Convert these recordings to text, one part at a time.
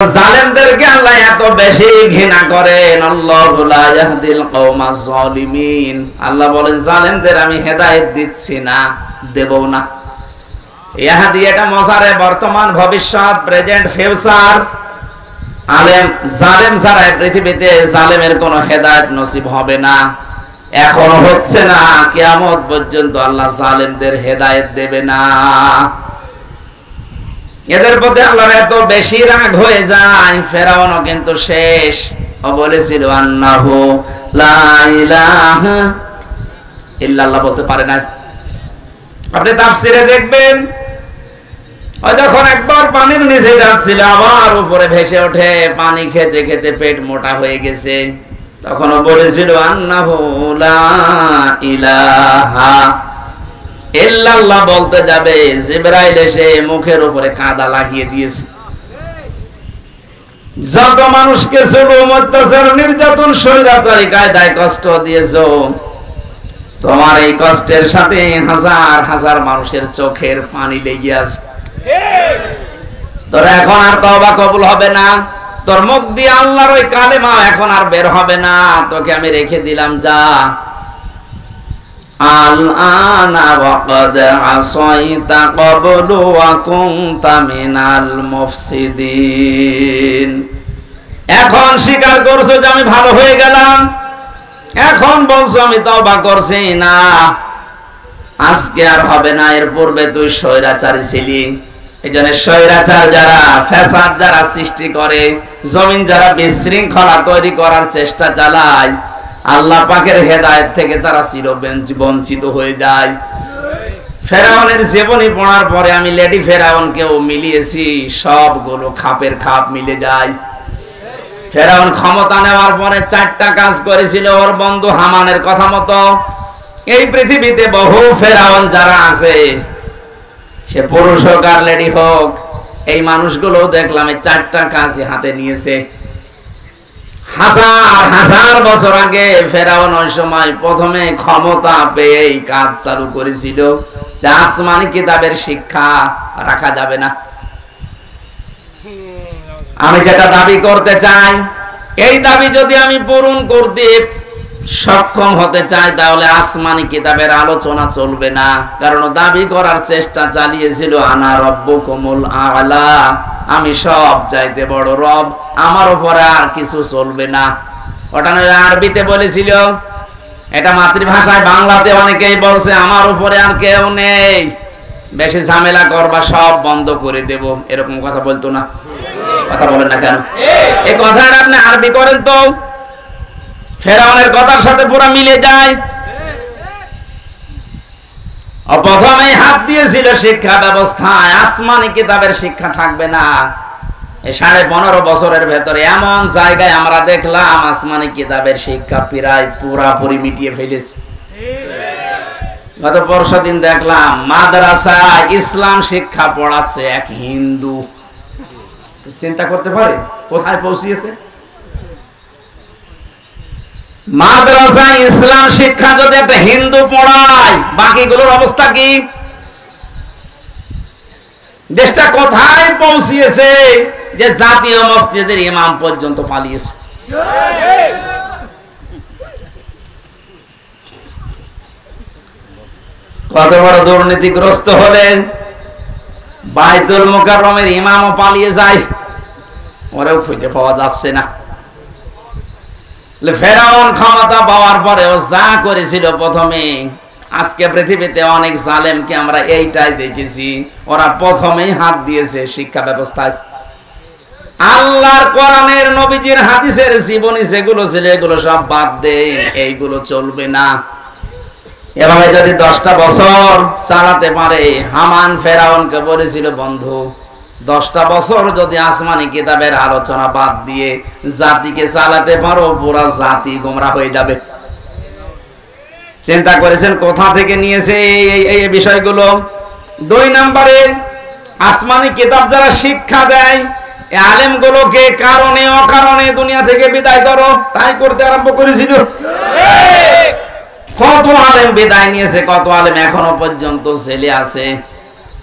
জালেমদেরকে আল্লাহ এত বেশি ঘৃণা করেন। আল্লাহু লা ইয়াহদিল কওমাজ জালিমিন। আল্লাহ বলেন জালেমদের আমি হেদায়েত দিচ্ছি না, দেব না। ইয়াহদি এটা মজারে বর্তমান ভবিষ্যৎ, প্রেজেন্ট ফিউচার। জালেম ছাড়া পৃথিবীতে জালেমের কোনো হেদায়েত নসিব হবে না, এখনো হচ্ছে না, কিয়ামত পর্যন্ত আল্লাহ জালেমদের হেদায়েত দেবে না। এদের প্রতি আল্লাহর এত বেশি রাগ হয়ে যায়। ফেরাউনও কিন্তু শেষ, ও বলেছিল আন্নাহু লা ইলাহা ইল্লাল্লাহ বলতে পারে না। আপনি তাফসিরে দেখবেন, ও যখন একবার পানির নিচে যাচ্ছিল, আবার উপরে ভেসে ওঠে, পানি খেতে খেতে পেট মোটা হয়ে গেছে, তখন ও বলেছিল আন্নাহু লা ইলাহা ইল্লাল্লাহ বলতে যাবে, জিবরাইল এসে মুখের উপরে কাদা লাগিয়ে দিয়েছে। যত মানুষকে জুলুম, অত্যাচার, নির্যাতন, স্বৈরাচারী কায়দায় কষ্ট দিয়েছো, তোমার এই কষ্টের সাথে হাজার হাজার মানুষের চোখের পানি লেগে আছে। তোর এখন আর তওবা কবুল হবে না, তোর মুখ দিয়ে আল্লাহর ওই কালেমা এখন আর বের হবে না, তোকে আমি রেখে দিলাম, যা। আল-আনা ওয়াকাদ আসাইতা ক্বাবলু ওয়া কুনতা মিনাল মুফসিদিন। এখন স্বীকার করছো যে আমি ভালো হয়ে গেলাম, এখন বলছো আমি তওবা করছি না, আজকে আর হবে না। এর পূর্বে তুই স্বৈরাচারী ছিলি। এইজন্য স্বৈরাচার যারা, ফ্যাসাদ যারা সৃষ্টি করে, জমিন যারা বিশৃঙ্খলা তৈরি করার চেষ্টা চালায়, আল্লাহ পাকের হেদায়েত থেকে তারা চিরবঞ্চিত হয়ে যায়। ফেরাউনের জীবনী পড়ার পরে আমি লেডি ফেরাউনকেও মিলিয়েছি, সবগুলো খাপের খাপ মিলে যায়। ফেরাউন ক্ষমতা নেওয়ার পরে 4টা কাজ করেছিল ওর বন্ধু হামানের কথা মতো। এই পৃথিবীতে বহু ফেরাউন যারা আছে, সে পুরুষ হোক আর লেডি হোক, এই মানুষগুলো দেখলাম এই 4টা কাজই হাতে নিয়েছে। হাজার হাজার বছর আগে ফেরাউন ওই সময় প্রথমে ক্ষমতা পেয়ে এই কাজ চালু করেছিল যে আসমানি কিতাবের শিক্ষা রাখা যাবে না। আমি যেটা দাবি করতে চাই, এই দাবি যদি আমি পূরণ করতে সক্ষম হতে চাই, তাহলে আসমানি কিতাবের আলোচনা চলবে না। কারণ দাবি করার চেষ্টা চালিয়েছিল আনা রব্বুকুমুল আ'লা, আমি সব চাইতে বড় রব, আমার উপরে আর কিছু চলবে না। ওটা আরবিতে বলেছিল, এটা মাতৃভাষায় বাংলাতে অনেকেই বলছে আমার উপরে আর কেউ নেই, বেশি ঝামেলা করবা সব বন্ধ করে দেব, এরকম কথা বলতো না? কথা বলেন না কেন? এই কথাটা আপনি আরবি করেন তো, ফেরাউনের কথার সাথে পুরো মিলে যায়। প্রথমেই হাত দিয়েছিল শিক্ষা ব্যবস্থায়, আসমানি কিতাবের শিক্ষা থাকবে না। এই 15.5 বছরের ভেতরে এমন জায়গায় আমরা দেখলাম আসমানি কিতাবের শিক্ষা প্রায় পুরাপুরি মিটিয়ে ফেলেছে। গত পরশুদিন দেখলাম মাদ্রাসা ইসলাম শিক্ষা পড়াচ্ছে এক হিন্দু। চিন্তা করতে পারে কোথায় পৌঁছিয়েছে? মাদ্রাসা ইসলাম শিক্ষা যদি একটা হিন্দু পড়ায়, বাকিগুলোর অবস্থা কি? দেশটা কোথায় পৌঁছিয়েছে যে জাতীয় মসজিদের ইমাম পর্যন্ত পালিয়েছে। কত বড় দুর্নীতিগ্রস্ত হলে বাইতুল মুকাররমের ইমামও পালিয়ে যায়, ওরেও খুঁজে পাওয়া যাচ্ছে না। ফেরাউন ক্ষমতা পাওয়ার পরে ও যা করেছিল প্রথমে, আজকে পৃথিবীতে অনেক জালেমকে আমরা এইটাই দেখেছি, ওরা প্রথমেই হাত দিয়েছে শিক্ষা ব্যবস্থায়। আল্লাহর কোরআনের, নবীজির হাদিসের জীবনী যেগুলো ছিল এগুলো সব বাদ দেন, এইগুলো চলবে না। এভাবে যদি 10টা বছর চালাতে পারে, হামান ফেরাউনকে বলেছিল বন্ধু 10টা বছর যদি আসমানি কিতাবের আলোচনা বাদ দিয়ে জাতিকে চালাতে পারো, পুরা জাতি গোমরা হয়ে যাবে। চিন্তা করেছেন কোথা থেকে নিয়েছে এই বিষয়গুলো? 2 নম্বরে, আসমানি কিতাব যারা শিক্ষা দেয়, এই আলেমগুলোকে কারণে অকারণে দুনিয়া থেকে বিদায় করো, তাই করতে আরম্ভ করেছিল। কত আলেম বিদায় নিয়েছে, কত আলেম এখনো পর্যন্ত জেলে আছে।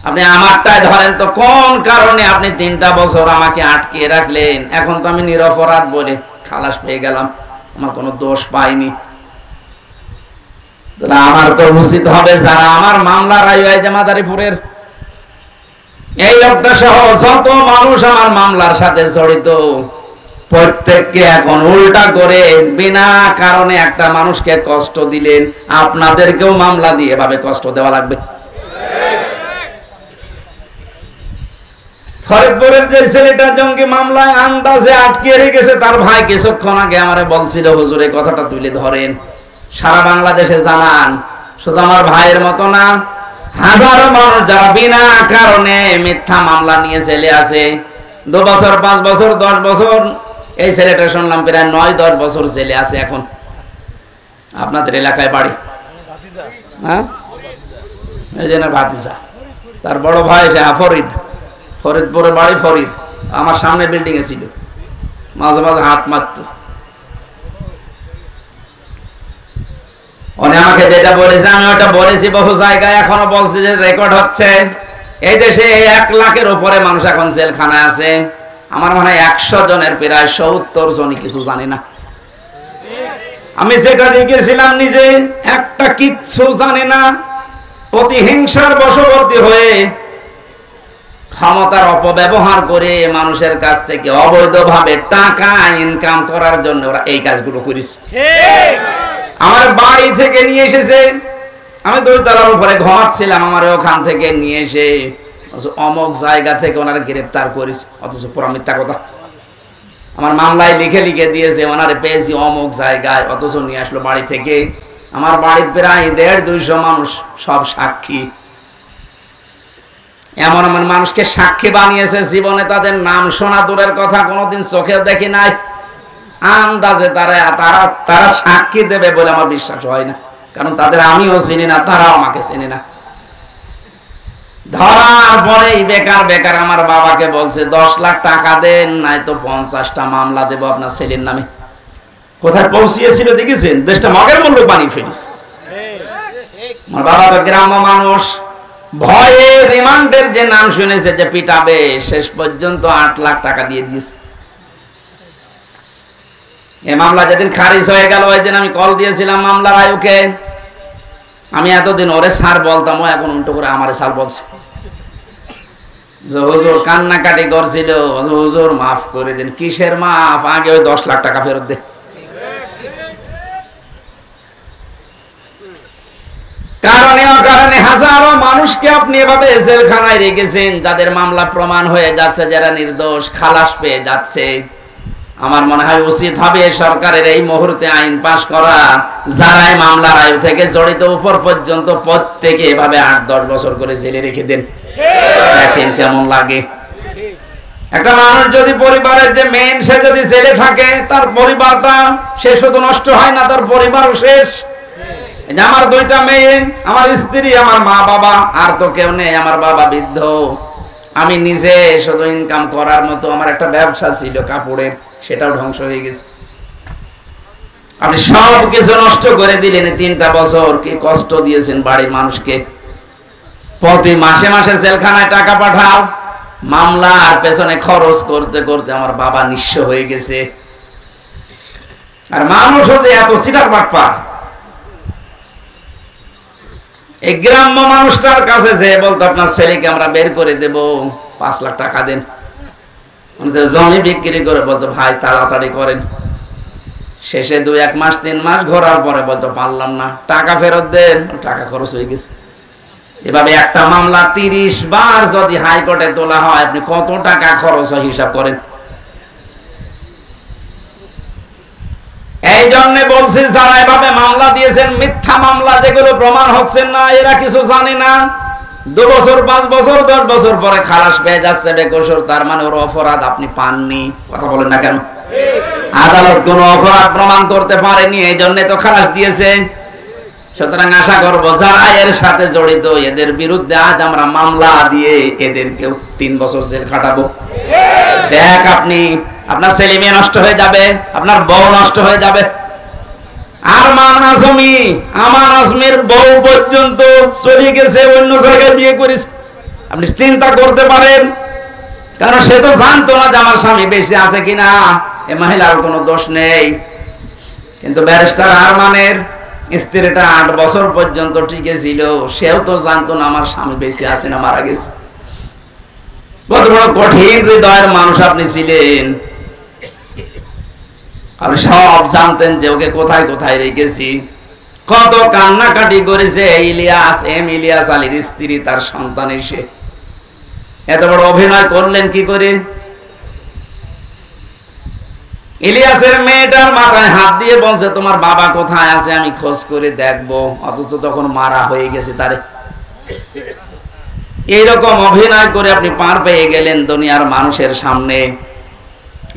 আপনি আমারটাই ধরেন তো, কোন কারণে আপনি 3টা বছর আমাকে আটকে রাখলেন? এখন তো আমি নিরপরাধ বলে খালাস পেয়ে গেলাম, আমার কোনো দোষ পাইনি। আমার তো উচিত হবে যারা আমার মামলা রায় হয়েছে মাদারীপুরের এই লোকটা সহ যত মানুষ আমার মামলার সাথে জড়িত, প্রত্যেককে এখন উল্টা করে বিনা কারণে একটা মানুষকে কষ্ট দিলেন, আপনাদেরকেও মামলা দিয়ে এভাবে কষ্ট দেওয়া লাগবে। ফরিদপুরের যে ছেলেটা জঙ্গি মামলায় আন্দাজে আটকে রেখেছে, তার ভাই কিছুক্ষণ আগে আমারে বলছিল, হুজুর এই কথাটা তুলে ধরেন, সারা বাংলাদেশে জানান। শুধু আমার ভাইয়ের মতো না, হাজারো মানুষ যারা বিনা কারণে মিথ্যা মামলা নিয়ে জেলে আছে, 2 বছর 5 বছর 10 বছর, এই ছেলেটা শুনলাম প্রায় 9-10 বছর জেলে আছে এখন। আপনাদের এলাকায় বাড়ি, হ্যাঁ, এই জন্য ভাতিজা, তার বড় ভাই সে ফরিদ, ফরিদপুরে বাড়ি ফরিদ, আমার সামনে বিল্ডিং এ ছিল, মাঝে মাঝে হাত মারত। উনি আমাকে যেটা বলেছে আমি ওটা বলেছি বহু জায়গায়, এখনো বলছি যে রেকর্ড হচ্ছে। এই দেশে 1 লাখের উপরে মানুষ এখন জেলখানায় আছে, আমার মনে হয় 100 জনের প্রায় 70 জনই কিছু জানি না। আমি যেটা দেখেছিলাম নিজে, একটা কিচ্ছু জানি না, প্রতিহিংসার বশবর্তী হয়ে ক্ষমতার অপব্যবহার করে মানুষের কাছ থেকে অবৈধভাবে টাকা ইনকাম করার জন্য ওরা এই কাজগুলো করেছে। আমার বাড়ি থেকে নিয়ে এসেছে, আমি 2 তলার উপরে ঘুমাচ্ছিলাম, আমার ওখান থেকে নিয়ে এসে অমুক জায়গা থেকে ওনারা গ্রেফতার করেছে, অথচ পুরা মিথ্যা কথা। আমার মামলায় লিখে লিখে দিয়েছে ওনারে পেয়েছি অমুক জায়গায়, অথচ নিয়ে আসলো বাড়ি থেকে। আমার বাড়ির প্রায় 150-200 মানুষ, সব সাক্ষী। এমন এমন মানুষকে সাক্ষী বানিয়েছে, জীবনে তাদের নাম শোনা দূরের কথা, কোনোদিন চোখেও দেখি নাই। আন্দাজে তারা সাক্ষী দেবে বলে আমার বিশ্বাস হয় না, কারণ তাদের আমিও চিনি না, তারাও আমাকে চিনি না। ধরার পরেই বেকার বেকার আমার বাবাকে বলছে 10 লাখ টাকা দেন, নাই তো 50টা মামলা দেব আপনার ছেলের নামে। কোথায় পৌঁছিয়েছিল দেখেছেন? দেশটা মগের মূল্য পানি ফেলেছে। আমার বাবা তো গ্রাম্য মানুষ, ভয়ে রিমান্ডের যে নাম শুনেছে যে পিটাবে, শেষ পর্যন্ত 8 লাখ টাকা দিয়ে দিয়েছে। এই মামলা যেদিন খারিজ হয়ে গেল, ওই দিন আমি কল দিয়েছিলাম মামলার আয়ুকে। আমি এতদিন ওরে স্যার বলতাম, ও এখন উল্টো করে আমারে স্যার বলছে। হুজুর কান্নাকাটি করছিল, হুজুর মাফ করে দিন। কিসের মাফ? আগে ওই 10 লাখ টাকা ফেরত দে। কারণে হাজারো মানুষকে আপনি এভাবে জেলখানায় রেখেছেন, যাদের মামলা প্রমাণ হয়ে যাচ্ছে, যারা নির্দোষ খালাস পেয়ে যাচ্ছে। আমার মনে হয় উচিত হবে সরকারের এই মুহূর্তে আইন পাশ করা, যারাই মামলার আয়ু থেকে জড়িত উপর পর্যন্ত প্রত্যেকে এভাবে 8-10 বছর করে জেলে রেখে দেন। দেখেন কেমন লাগে। একটা মানুষ যদি পরিবারের যে মেন, সে যদি জেলে থাকে, তার পরিবারটা সে শুধু নষ্ট হয় না, তার পরিবারও শেষ। আমার 2টা মেয়ে, আমার স্ত্রী, আমার মা বাবা, আর তো কেউ নেই। আমার বাবা বৃদ্ধ, আমি নিজে শুধু ইনকাম করার মতো আমার একটা ব্যবসা ছিল কাপড়ের, সেটাও ধ্বংস হয়ে গেছে। আপনি সব কিছু নষ্ট করে দিলেন। 3টা বছর কি কষ্ট দিয়েছেন বাড়ির মানুষকে। প্রতি মাসে মাসে জেলখানায় টাকা পাঠাও, মামলার পেছনে খরচ করতে করতে আমার বাবা নিঃস্ব হয়ে গেছে। আর মানুষও যে এত সিটার বাটপা, এই গ্রাম্য মানুষটার কাছে যে বলতো আপনার ছেলেকে আমরা বের করে দেব, 5 লাখ টাকা দেন। জমি বিক্রি করে বলতো ভাই তাড়াতাড়ি করেন। শেষে 2-1 মাস 3 মাস ঘোরার পরে বলতো পারলাম না, টাকা ফেরত দেন, টাকা খরচ হয়ে গেছে। এভাবে একটা মামলা 30 বার যদি হাইকোর্টে তোলা হয়, আপনি কত টাকা খরচ হয় হিসাব করেন। এই জন্য বলছি, যারা এভাবে মামলা দিয়েছেন, মিথ্যা মামলা যেগুলো প্রমাণ হচ্ছে না, এরা কিছু জানে না। 2 বছর 5 বছর 10 বছর পরে খালাস পেয়ে যাচ্ছে বেকসুর, তার মানে ওর অপরাধ আপনি পাননি। কথা বলেন না কেন? আদালত কোনো অপরাধ প্রমাণ করতে পারেনি, এই জন্য তো খালাস দিয়েছে। সুতরাং আশা করবো যারা এর সাথে জড়িত, এদের বিরুদ্ধে আজ আমরা মামলা দিয়ে এদেরকেও 3 বছর জেল খাটাবো। দেখ, আপনি আপনার ছেলে মেয়ে নষ্ট হয়ে যাবে, আপনার বউ নষ্ট হয়ে যাবে। আর মানা জমি, আমার আজমের বউ পর্যন্ত চলে গেছে, অন্য জায়গায় বিয়ে করেছে। আপনি চিন্তা করতে পারেন, কারণ সে তো জানতো না যে আমার স্বামী বেঁচে আছে কিনা, এ মহিলার কোনো দোষ নেই। কিন্তু ব্যারিস্টার আরমানের স্ত্রীটা 8 বছর পর্যন্ত টিকে ছিল, সেও তো জানতো না আমার স্বামী বেঁচে আছে না মারা গেছে। কত বড় কঠিন হৃদয়ের মানুষ আপনি ছিলেন। আপনি সব জানতেন যে ওকে কোথায় কোথায় রেখেছি। কত কান্নাকাটি করেছে ইলিয়াস, ইলিয়াস আলীর স্ত্রী, তার সন্তান এসে। এত বড় অভিনয় করলেন কি করে? ইলিয়াসের মেয়েটার মাথায় হাত দিয়ে বলছে তোমার বাবা কোথায় আছে আমি খোঁজ করে দেখবো, অথচ তখন মারা হয়ে গেছে তারে। এইরকম অভিনয় করে আপনি পার পেয়ে গেলেন দুনিয়ার মানুষের সামনে।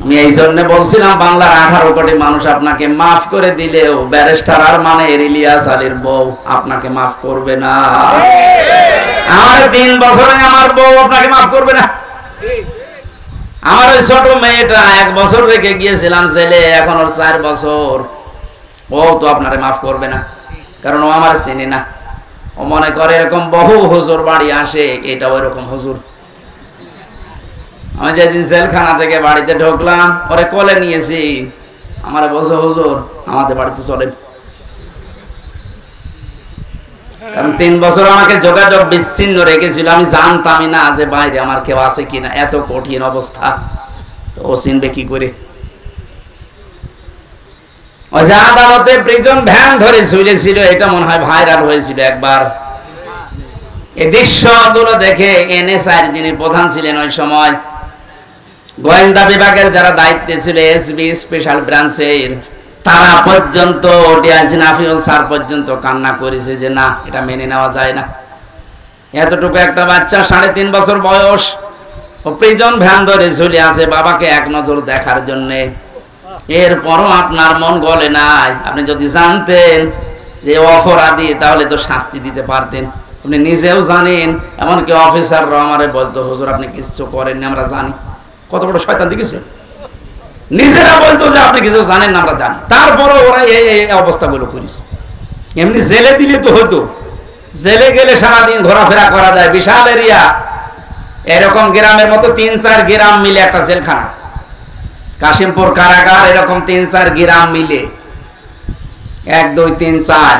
আমি এই জন্য বলছিলাম বাংলার 18 কোটি মানুষ আপনাকে মাফ করে দিলেও ব্যারিস্টার আরমানের ইলিয়াস আলীর বউ আপনাকে মাফ করবে না। আমার 3 বছরে আমার বউ আপনাকে মাফ করবে না। আমার ওই ছোট মেয়েটা 1 বছর রেখে গিয়েছিলাম ছেলে, এখন ওর 4 বছর, ও তো আপনারে মাফ করবে না, কারণ ও আমার চিনি না। ও মনে করে এরকম বহু হুজুর বাড়ি আসে, এটা ওইরকম হুজুর। আমি যেদিন জেলখানা থেকে বাড়িতে ঢুকলাম, ওরে কোলে নিয়েছি, আমার বলছে হুজুর আমাদের বাড়িতে চলেন। কারণ 3 বছর আমাকে যোগাযোগ বিচ্ছিন্ন রেখেছিল, আমি জানতামই না যে বাইরে আমার কেউ আছে কিনা। এত কঠিন অবস্থা, ও চিনবে কি করে? ওই যে আদালতে প্রিজন ভ্যান ধরে ঝুলেছিল, এটা মনে হয় ভাইরাল হয়েছিল একবার। এই দৃশ্যগুলো দেখে এনএসআই যিনি প্রধান ছিলেন ওই সময়, গোয়েন্দা বিভাগের যারা দায়িত্বে ছিল, এসবি স্পেশাল ব্রাঞ্চের, তারা পর্যন্ত, ডিআইজি নাফিউল স্যার পর্যন্ত কান্না করেছে যে না, এটা মেনে নেওয়া যায় না। এতটুকু একটা বাচ্চা 3.5 বছর বয়স, ও প্রিজন ভ্যান ধরে ঝুলে আছে বাবাকে এক নজর দেখার জন্য। এরপরও আপনার মন গলে নাই। আপনি যদি জানতেন যে অপরাধী, তাহলে তো শাস্তি দিতে পারতেন। আপনি নিজেও জানেন, এমনকি অফিসাররা আমারে বলতো হুজুর আপনি কিছু করেননি, আমরা জানি। কত বড় শয়তান দেখেছেন? নিজেরা বলতো যে আপনি কিছু জানেন না, আমরা জানি। তারপরও ওরা এই অবস্থাগুলো করেছে। এমনি জেলে দিলে তো হতো, জেলে গেলে সারাদিন ঘোরাফেরা করা যায়, বিশাল এরিয়া। এরকম গ্রামের মতো 3-4 গ্রাম মিলে একটা জেলখানা, কাশিমপুর কারাগার, এরকম 3-4 গ্রাম মিলে 1, 2, 3, 4।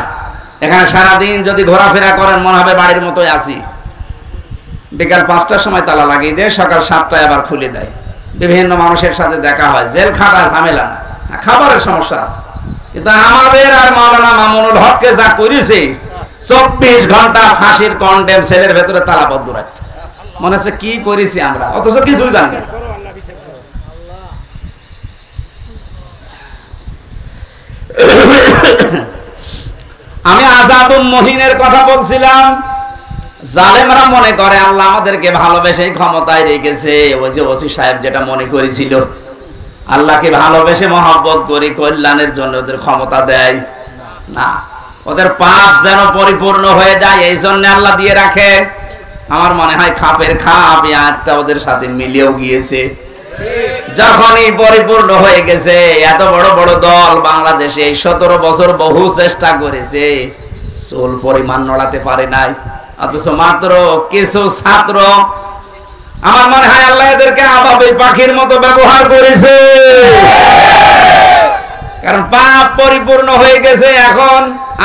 এখানে সারাদিন যদি ঘোরাফেরা করেন মনে হবে বাড়ির মতোই আছি। বিকাল 5টার সময় তালা লাগিয়ে দেয়, সকাল 7টায় আবার খুলে দেয়। বিভিন্ন মানুষের সাথে দেখা হয়। জেল খাটা ঝামেলা না, খাবারের সমস্যা আছে। কিন্তু আমাদের আর মাওলানা মামুনুল হককে যা করেছে, 24 ঘন্টা ফাঁসির কন্ডেম সেলের ভেতরে তালাবদ্ধ রাখতে, মনে হচ্ছে কি করেছি আমরা, অথচ কিছুই জানি না। আমি আযাবুল মুহিনের কথা বলছিলাম। জালেমরা মনে করে আল্লাহ আমাদেরকে ভালোবেসে ক্ষমতায় রেখেছে। ওই যে ওসি সাহেব যেটা মনে করেছিল, আল্লাহকে ভালোবেসে মহব্বত করে কল্যাণের জন্য ওদের ক্ষমতা দেয় না। ওদের পাপ যেন পরিপূর্ণ হয়ে যায়, এই জন্য আল্লাহ দিয়ে রাখে। আমার মনে হয় খাপের খাপ এই আয়াতটা ওদের সাথে মিলেও গিয়েছে। যখনই পরিপূর্ণ হয়ে গেছে, এত বড় বড় দল বাংলাদেশে 17 বছর বহু চেষ্টা করেছে, চুল পরিমাণ নড়াতে পারে নাই। অথচ মাত্র কিছু ছাত্র, আমার মনে হয় আল্লাহ এদেরকে আবাবিল পাখির মতো ব্যবহার করেছে। কারণ পাপ পরিপূর্ণ হয়ে গেছে, এখন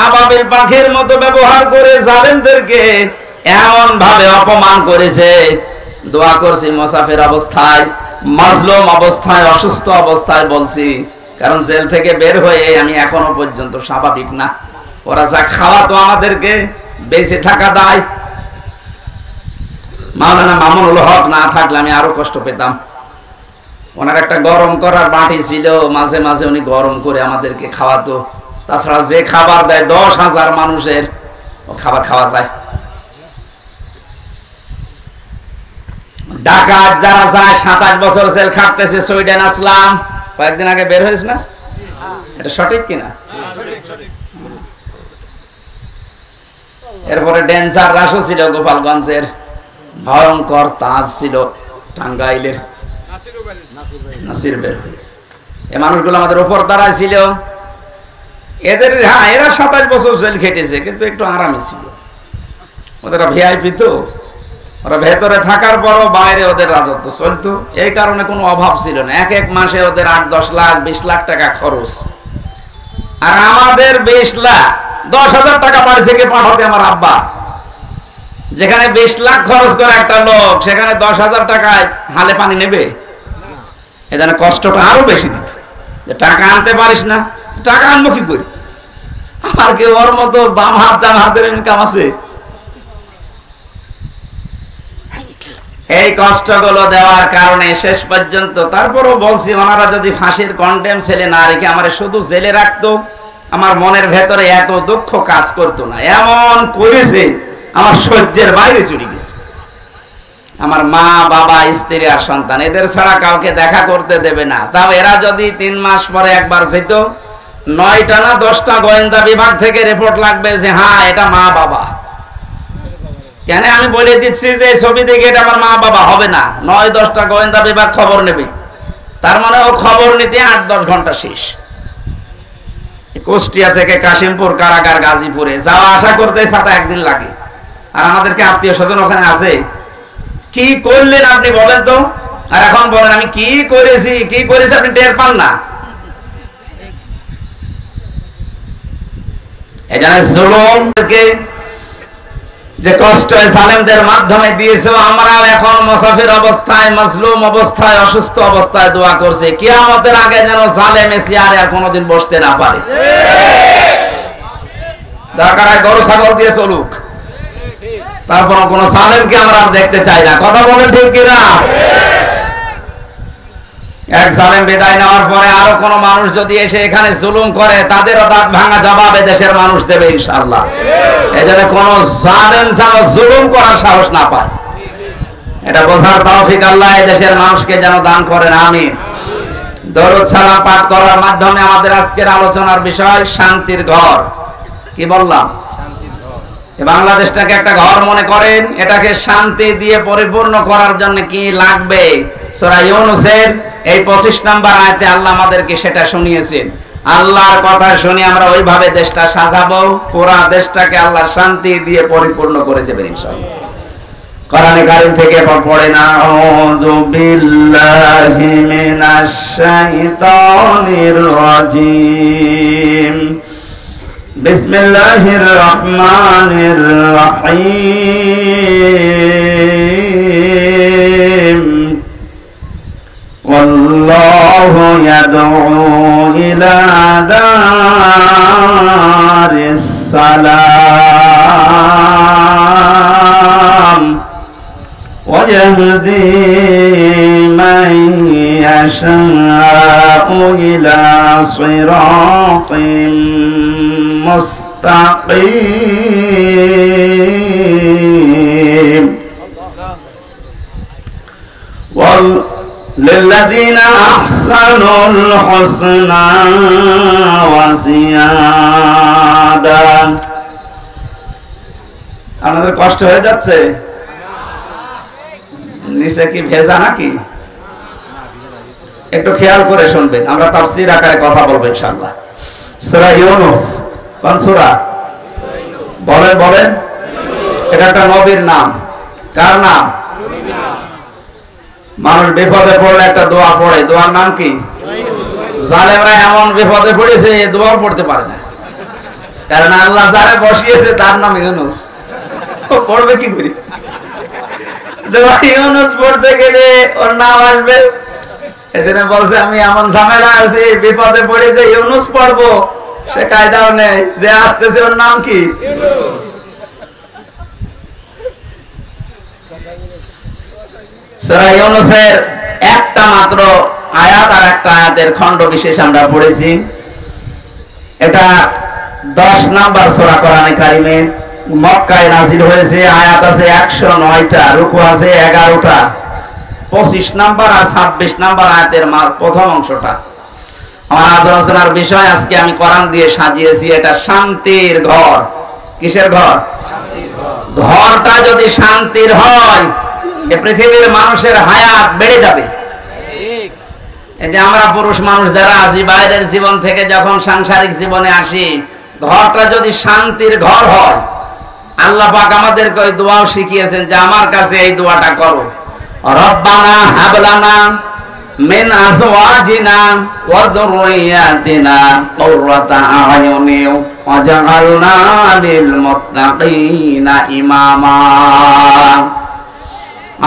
আবাবিল পাখির মতো ব্যবহার করে জালেমদেরকে এমন ভাবে অপমান করেছে। দোয়া করছি মুসাফির অবস্থায়, মাজলুম অবস্থায়, অসুস্থ অবস্থায় বলছি, কারণ জেল থেকে বের হয়ে আমি এখনো পর্যন্ত স্বাভাবিক না। ওরা যা খাওয়াতো আমাদেরকে, বেঁচে থাকা দায়। মাওলানা মামুনুল হক না থাকলে আমি আরো কষ্ট পেতাম। ওনার একটা গরম করার বাটি ছিল, মাঝে মাঝে উনি গরম করে আমাদেরকে খাওয়াতো। তাছাড়া যে খাবার দেয় 10,000 মানুষের, ও খাবার খাওয়া যায়। ঢাকার যারা যায় 27 বছর জেল খাটতেছে, সুইডেন আসলাম, কয়েকদিন আগে বের হয়েছে না? এটা সঠিক কিনা? এরপরে ডেঞ্জার রাসও ছিল গোপালগঞ্জের, ভয়ঙ্কর তাজ ছিল টাঙ্গাইলের নাসির বের হয়েছে। এই মানুষগুলো আমাদের উপর দাঁড়ায় ছিল। এদের হ্যাঁ, এরা 27 বছর জেল খেটেছে, কিন্তু একটু আরামে ছিল। ওদের ভিআইপি তো, ওরা ভেতরে থাকার পরও বাইরে ওদের রাজত্ব চলতো। এই কারণে কোনো অভাব ছিল না। এক এক মাসে ওদের 8-10 লাখ 20 লাখ টাকা খরচ, আর আমাদের 20 লাখ 10,000 টাকা বাড়ি থেকে পাঠাতে আমার আব্বা। যেখানে 20 লাখ খরচ করে একটা লোক, সেখানে 10,000 টাকায় হালে পানি নেবে? এখানে কষ্টটা আরো বেশি দিত। যে টাকা আনতে পারিস না, টাকা আনবো কি করে? আমার কি ওর মতো বাম হাত ডান হাতের ইনকাম আছে? এই কষ্টগুলো দেওয়ার কারণে শেষ পর্যন্ত, তারপরও বলছি, ওনারা যদি ফাঁসির কন্ডেম ছেলে না রেখে আমার শুধু জেলে রাখতো, আমার মনের ভেতরে এত দুঃখ কাজ করতো না। এমন করেছে আমার সহ্যের বাইরে চলে গেছে। আমার মা বাবা স্ত্রী আর সন্তান, এদের ছাড়া কাউকে দেখা করতে দেবে না। তাও এরা যদি 3 মাস পরে একবার যেত, 9টা না 10টা গোয়েন্দা বিভাগ থেকে রিপোর্ট লাগবে যে হ্যাঁ এটা মা বাবা। কেন আমি বলে দিচ্ছি যে ছবি দেখে এটা আমার মা বাবা হবে না, 9-10টা গোয়েন্দা বিভাগ খবর নেবে। তার মানে ও খবর নিতে 8-10 ঘন্টা শেষ। কুষ্টিয়া থেকে কাশিমপুর কারাগার গাজীপুরে যাওয়া আসা করতে 7 দিন লাগে। আর আমাদেরকে আত্মীয় স্বজন ওখানে আছে। কি করলেন আপনি বলেন তো? আর এখন বলেন আমি কি করেছি, কি করেছি আপনি টের পান না। এখানে জুলুমকে যে কষ্ট জালেমদের মাধ্যমে দিয়েছে, আমরাও এখন মুসাফির অবস্থায়, মাজলুম অবস্থায়, অসুস্থ অবস্থায় দোয়া করছি কিয়ামতের আগে যেন জালেম এসে আর কোনোদিন বসতে না পারে। দরকার হয় গরু ছাগল দিয়ে চলুক, তারপর কোন জালেমকে আমরা দেখতে চাই না। কথা বলেন ঠিক কিনা? এক জালেম বিদায় নেওয়ার পরে আরো কোন মানুষ যদি এসে এখানে জুলুম করে, তাদেরও দাঁত ভাঙা জবাবে দেশের মানুষ দেবে ইনশাআল্লাহ। এজন্য কোন জালেম যেন জুলুম করার সাহস না পায়, এটা বোঝার তৌফিক আল্লাহ এই দেশের মানুষকে যেন দান করেন, আমিন। দরুদ সালাম পাঠ করার মাধ্যমে আমাদের আজকের আলোচনার বিষয় শান্তির ঘর। কি বললাম? বাংলাদেশটাকে একটা ঘর মনে করেন, এটাকে শান্তি দিয়ে পরিপূর্ণ করার জন্য কি লাগবে? সূরা ইউনূসের এই 25 নম্বর আয়াতে আল্লাহ আমাদেরকে সেটা শুনিয়েছেন। আল্লাহর কথা শুনে আমরা ওইভাবে দেশটা সাজাবো, পুরা দেশটাকে আল্লাহ শান্তি দিয়ে পরিপূর্ণ করে দেবেন ইনশাআল্লাহ। কোরআনে কারীম থেকে পড়েন, আউযু বিল্লাহি মিনাশ শাইতানির রাজীম, বিসমিল্লাহির রহমানির রহিম, ওয়াল্লাহু ইয়াদউ ইলা দারিস সালাম ওয়া ইয়াহদি মান ইয়াশাউ ইলা সিরাতিন মুস্তাকিম, للذين أحسنوا الحسنى وزيادة। আমাদের কষ্ট হয়ে যাচ্ছে? নিচে কি ভেজা নাকি? একটু খেয়াল করে শুনবেন, আমরা তাফসীর আকারে কথা বলবো ইনশাআল্লাহ। সূরা ইউনূস, কোন সূরা? বলেন বলেন। এটা একটা নবীর নাম। কার নাম? মানুষ বিপদে পড়লে একটা দোয়া পড়ে, দোয়ার নাম কি? জালেমরা এমন বিপদে পড়েছে এই দোয়া পড়তে পারে না, কারণ আল্লাহ যারা বসিয়েছে তার নাম ইউনূস। ও পড়বে কি করে? দোয়া ইউনূস পড়তে গেলে ওর নাম আসবে। এদিনে বলছে আমি এমন ঝামেলা আছি, বিপদে পড়ে যে ইউনূস পড়বো সে কায়দাও নেই, যে আসতেছে ওর নাম কি? ইউনূস। সূরা ইউনূসের একটা মাত্র আয়াত আর একটা আয়াতের খণ্ড বিশেষ আমরা পড়েছি। এটা 10 নাম্বার সূরা কোরআনে কারিমে, মক্কায় নাযিল হয়েছে। আয়াত আছে 109টা, রুকু আছে 11টা। 25 নাম্বার আর 26 নাম্বার আয়াতের প্রথম অংশটা আমার আলোচনার বিষয়। আজকে আমি কোরআন দিয়ে সাজিয়েছি, এটা শান্তির ঘর। কিসের ঘর? শান্তির ঘর। ঘরটা যদি শান্তির হয়, এই পৃথিবীর মানুষের হায়াত বেড়ে যাবে। এই যে আমরা পুরুষ মানুষ যারা আছি, বাইরের জীবন থেকে যখন সাংসারিক জীবনে আসি, ঘরটা যদি শান্তির ঘর হয়, আল্লাহ পাক আমাদেরকে ওই দোয়াও শিখিয়েছেন যে আমার কাছে এই দোয়াটা করো, রব্বানা হাবলানা মিন আজওয়াজিনা ওয়া যুররিয়াতিনা কুররাতা আ'য়ুনিন ওয়াজআলনা লিল মুত্তাকিনা ইমামা।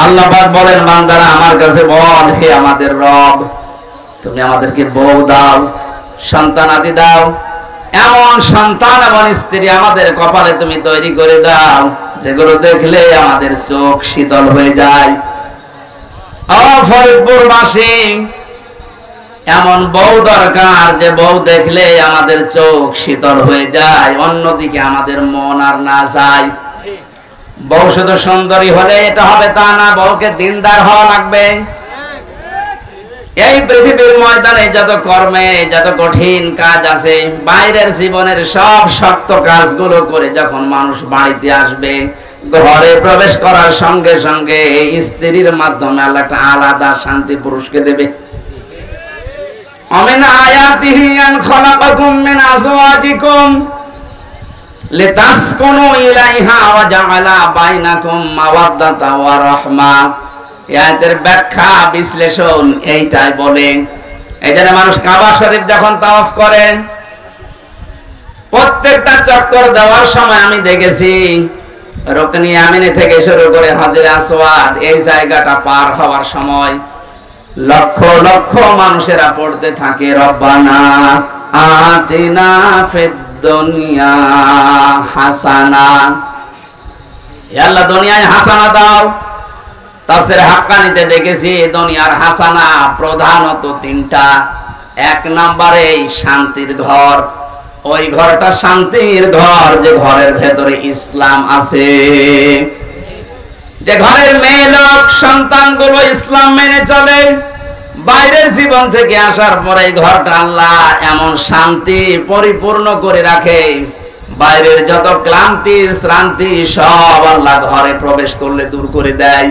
আল্লাহ পাক বলেন, বান্দারা আমার কাছে বল, হে আমাদের রব, তুমি আমাদেরকে বউ দাও, সন্তান আদি দাও, এমন সন্তান এমন স্ত্রী আমাদের কপালে তুমি তৈরি করে দাও যেগুলো দেখলে আমাদের চোখ শীতল হয়ে যায়। ফরিদপুরবাসী, এমন বউ দরকার যে বউ দেখলে আমাদের চোখ শীতল হয়ে যায়, অন্যদিকে আমাদের মন আর না যায়। বউ শুধু সুন্দরী হলে এটা হবে তা না, বউকে দিনদার হওয়া লাগবে। এই পৃথিবীর ময়দানে যত কর্মে যত কঠিন কাজ আছে, বাইরের জীবনের সব শক্ত কাজগুলো করে যখন মানুষ বাড়িতে আসবে, ঘরে প্রবেশ করার সঙ্গে সঙ্গে স্ত্রীর মাধ্যমে আল্লাহ একটা আলাদা শান্তি পুরুষকে দেবে। আমিন আয়াতিহি আন খালাকাকুম মিন আজওয়াজিকুম লিতাসকুনু ইলাইহা ওয়া জাআলা বাইনাকুম মাওয়াদ্দাতা ওয়া রাহমা। আয়াতের ব্যাখ্যা বিশ্লেষণ এইটাই বলে। এইজন্য মানুষ কাবা শরীফ যখন তাওয়াফ করেন, প্রত্যেকটা চক্কর দেওয়ার সময় আমি দেখেছি রুকনি ইয়ামিনী থেকে শুরু করে হাজরে আসওয়াদ, এই জায়গাটা পার হওয়ার সময় লক্ষ লক্ষ মানুষেরা পড়তে থাকে রব্বানা আতিনা ফিদ দুনিয়া হাসানা। হে আল্লাহ, দুনিয়ায় হাসানা দাও। তাফসীরে হাক্কানিতে দেখেছি দুনিয়ার হাসানা প্রধানত তিনটা। এক নম্বরে শান্তির ঘর, ওই ঘরটা শান্তির ঘর যে ঘরের ভেতরে ইসলাম আছে, যে ঘরের মেয়ে লোক সন্তানগুলো ইসলাম মেনে চলে, বাইরের জীবন থেকে আসার পরে এই ঘরটা আল্লাহ এমন শান্তি পরিপূর্ণ করে রাখে, বাইরের যত ক্লান্তি শ্রান্তি সব আল্লাহ ঘরে প্রবেশ করলে দূর করে দেয়।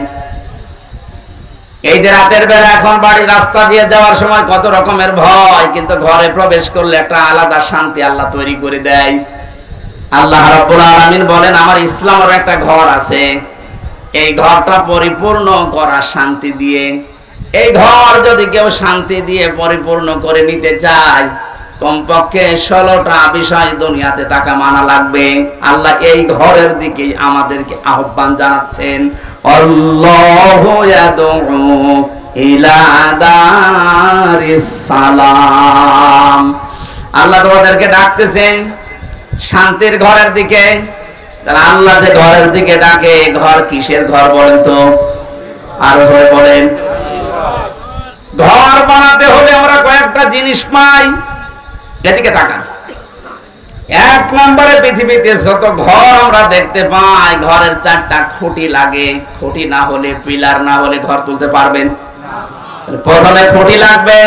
এই যে রাতের বেলা এখন বাড়ি রাস্তা দিয়ে যাওয়ার সময় কত রকমের ভয়, কিন্তু ঘরে প্রবেশ করলে একটা আলাদা শান্তি আল্লাহ তৈরি করে দেয়। আল্লাহ রাব্বুল আলামিন বলেন, আমার ইসলামের একটা ঘর আছে, এই ঘরটা পরিপূর্ণ করা শান্তি দিয়ে। এই ঘর যদি কেউ শান্তি দিয়ে পরিপূর্ণ করে নিতে চায়, কমপক্ষে 16টা বিষয় দুনিয়াতে তাকে মানা লাগবে। আল্লাহ এই ঘরের দিকে আমাদেরকে আহ্বান জানাচ্ছেন, আল্লাহু ইয়াদউ ইলা দারিস সালাম। আল্লাহ তোমাদেরকে ডাকতেছেন শান্তির ঘরের দিকে। তাহলে আল্লাহ যে ঘরের দিকে ডাকে, ঘর কিসের ঘর বলেন তো? আর জোরে বলেন। ঘর বানাতে হলে আমরা কয়েকটা জিনিস পাই, এদিকে তাকান। এক নম্বরে পৃথিবীতে যত ঘর আমরা দেখতে পাই, ঘরের 4টা খুঁটি লাগে। খুঁটি না হলে, পিলার না হলে ঘর তুলতে পারবেন? প্রথমে খুঁটি লাগবে।